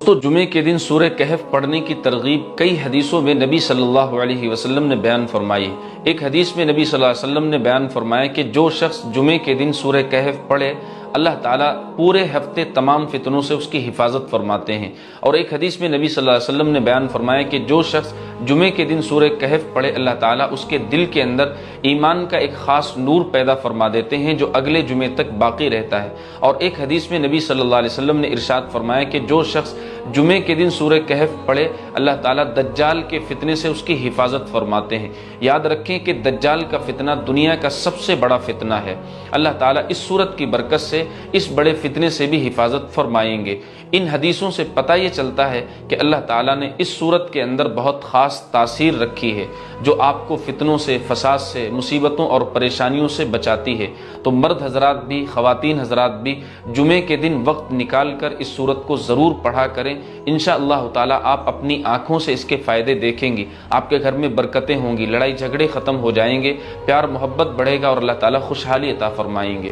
تو جمعے کے دن سورہ کہف پڑھنے کی ترغیب کئی حدیثوں میں نبی صلی اللہ علیہ وسلم نے بیان فرمائی۔ ایک حدیث میں نبی صلی اللہ علیہ وسلم نے بیان فرمایا کہ جو شخص جمعے کے دن سورہ کہف پڑھے اللہ تعالیٰ پورے ہفتے تمام فتنوں سے اس کی حفاظت فرماتے ہیں۔ اور ایک حدیث میں نبی صلی اللہ علیہ وسلم نے بیان فرمایا کہ جو شخص جمعے کے دن سورہ کہف پڑھے اللہ تعالیٰ اس کے دل کے اندر ایمان کا ایک خاص نور پیدا فرما دیتے ہیں جو اگلے جمعے تک باقی رہتا ہے۔ اور ایک حدیث میں نبی صلی اللہ علیہ وسلم نے ارشاد فرمایا کہ جو شخص جمعے کے دن سورہ کہف پڑھے اللہ تعالیٰ دجال کے فتنے سے اس کی حفاظت فرماتے ہیں۔ یاد رکھیں کہ دجال کا فتنہ دنیا کا سب سے بڑا فتنہ ہے۔ اللہ تعالیٰ اس سورت کی برکت سے اس بڑے فتنے سے بھی حفاظت فرمائیں گے۔ ان حدیثوں سے پتہ یہ چلتا ہے کہ اللہ تعالیٰ نے اس سورت کے اندر بہت خاص تاثیر رکھی ہے جو آپ کو فتنوں سے، فساد سے، مصیبتوں اور پریشانیوں سے بچاتی ہے۔ تو مرد حضرات بھی، خواتین حضرات بھی جمعے کے دن وقت نکال کر اس سورت کو ضرور پڑھا کریں۔ انشاءاللہ تعالیٰ آپ اپنی آنکھوں سے اس کے فائدے دیکھیں گی۔ آپ کے گھر میں برکتیں ہوں گی، لڑائی جھگڑے ختم ہو جائیں گے، پیار محبت بڑھے گا اور اللہ تعالیٰ خوشحالی عطا فرمائیں گے۔